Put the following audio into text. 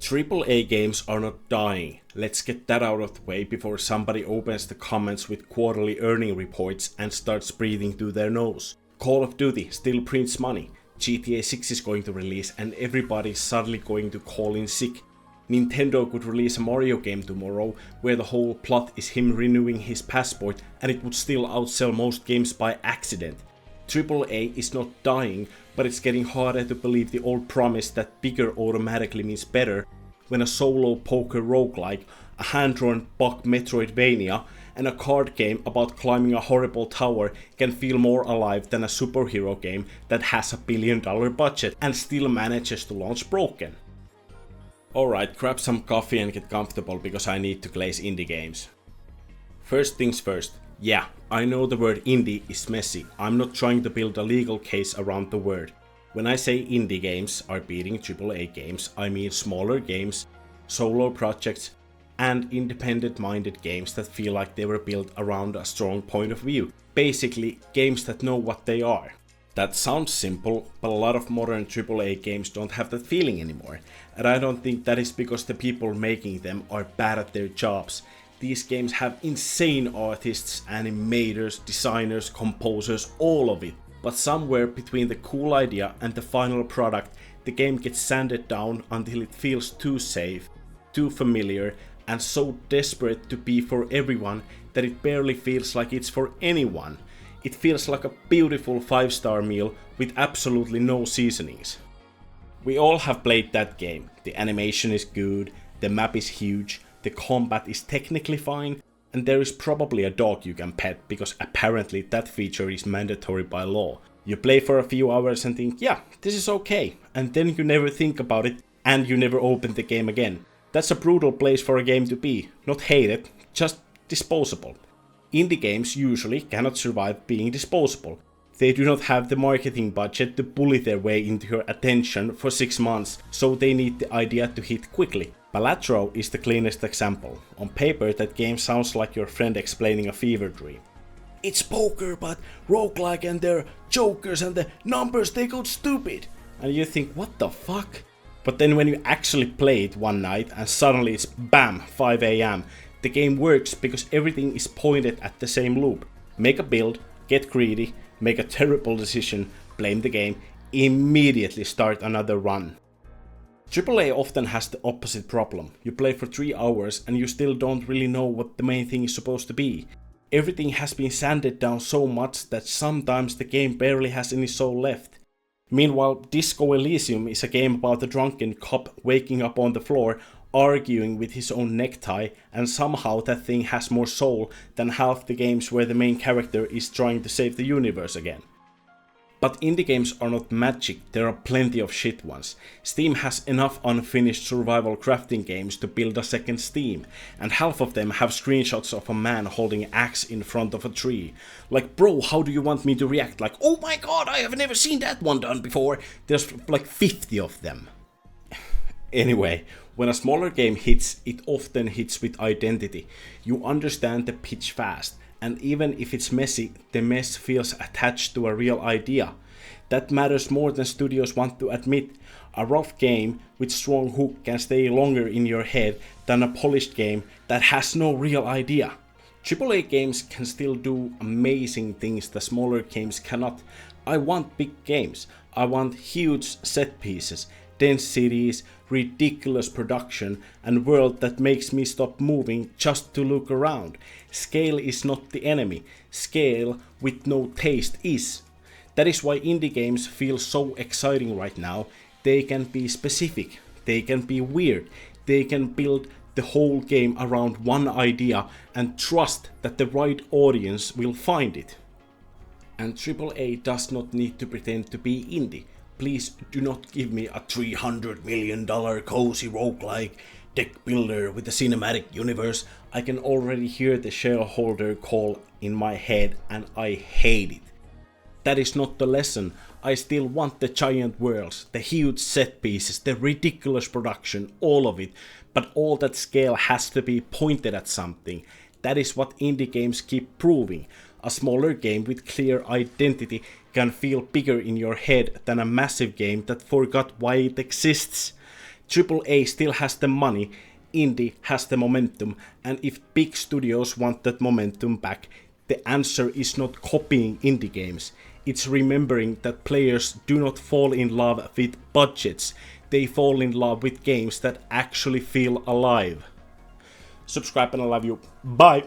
AAA games are not dying. Let's get that out of the way before somebody opens the comments with quarterly earning reports and starts breathing through their nose. Call of Duty still prints money. GTA 6 is going to release and everybody's suddenly going to call in sick. Nintendo could release a Mario game tomorrow where the whole plot is him renewing his passport and it would still outsell most games by accident. AAA is not dying, but it's getting harder to believe the old promise that bigger automatically means better when a solo poker roguelike, a hand-drawn bug Metroidvania, and a card game about climbing a horrible tower can feel more alive than a superhero game that has $1 billion budget and still manages to launch broken. Alright, grab some coffee and get comfortable because I need to glaze indie games. First things first. Yeah, I know the word indie is messy. I'm not trying to build a legal case around the word. When I say indie games are beating AAA games, I mean smaller games, solo projects, and independent-minded games that feel like they were built around a strong point of view. Basically, games that know what they are. That sounds simple, but a lot of modern AAA games don't have that feeling anymore. And I don't think that is because the people making them are bad at their jobs. These games have insane artists, animators, designers, composers, all of it. But somewhere between the cool idea and the final product, the game gets sanded down until it feels too safe, too familiar, and so desperate to be for everyone that it barely feels like it's for anyone. It feels like a beautiful 5-star meal with absolutely no seasonings. We all have played that game. The animation is good, the map is huge, the combat is technically fine, and there is probably a dog you can pet because apparently that feature is mandatory by law. You play for a few hours and think, yeah, this is okay, and then you never think about it and you never open the game again. That's a brutal place for a game to be, not hated, just disposable. Indie games usually cannot survive being disposable. They do not have the marketing budget to bully their way into your attention for 6 months, so they need the idea to hit quickly. Balatro is the cleanest example. On paper, that game sounds like your friend explaining a fever dream. It's poker, but roguelike and they're jokers and the numbers they go stupid. And you think, what the fuck? But then when you actually play it one night and suddenly it's BAM, 5 AM, the game works because everything is pointed at the same loop. Make a build, get greedy, make a terrible decision, blame the game, immediately start another run. AAA often has the opposite problem. You play for 3 hours and you still don't really know what the main thing is supposed to be. Everything has been sanded down so much that sometimes the game barely has any soul left. Meanwhile, Disco Elysium is a game about a drunken cop waking up on the floor, arguing with his own necktie, and somehow that thing has more soul than half the games where the main character is trying to save the universe again. But indie games are not magic, there are plenty of shit ones. Steam has enough unfinished survival crafting games to build a second Steam, and half of them have screenshots of a man holding an axe in front of a tree. Like, bro, how do you want me to react? Like, oh my god, I have never seen that one done before. There's like 50 of them. Anyway, when a smaller game hits, it often hits with identity. You understand the pitch fast. And even if it's messy, the mess feels attached to a real idea. That matters more than studios want to admit. A rough game with strong hook can stay longer in your head than a polished game that has no real idea. AAA games can still do amazing things that smaller games cannot. I want big games. I want huge set pieces, dense cities, ridiculous production, and world that makes me stop moving just to look around. Scale is not the enemy. Scale with no taste is. That is why indie games feel so exciting right now. They can be specific, they can be weird, they can build the whole game around one idea and trust that the right audience will find it. And AAA does not need to pretend to be indie. Please do not give me a $300 million cozy roguelike deck builder with a cinematic universe. I can already hear the shareholder call in my head and I hate it. That is not the lesson. I still want the giant worlds, the huge set pieces, the ridiculous production, all of it. But all that scale has to be pointed at something. That is what indie games keep proving. A smaller game with clear identity can feel bigger in your head than a massive game that forgot why it exists. AAA still has the money, indie has the momentum, and if big studios want that momentum back, the answer is not copying indie games. It's remembering that players do not fall in love with budgets, they fall in love with games that actually feel alive. Subscribe and I love you. Bye!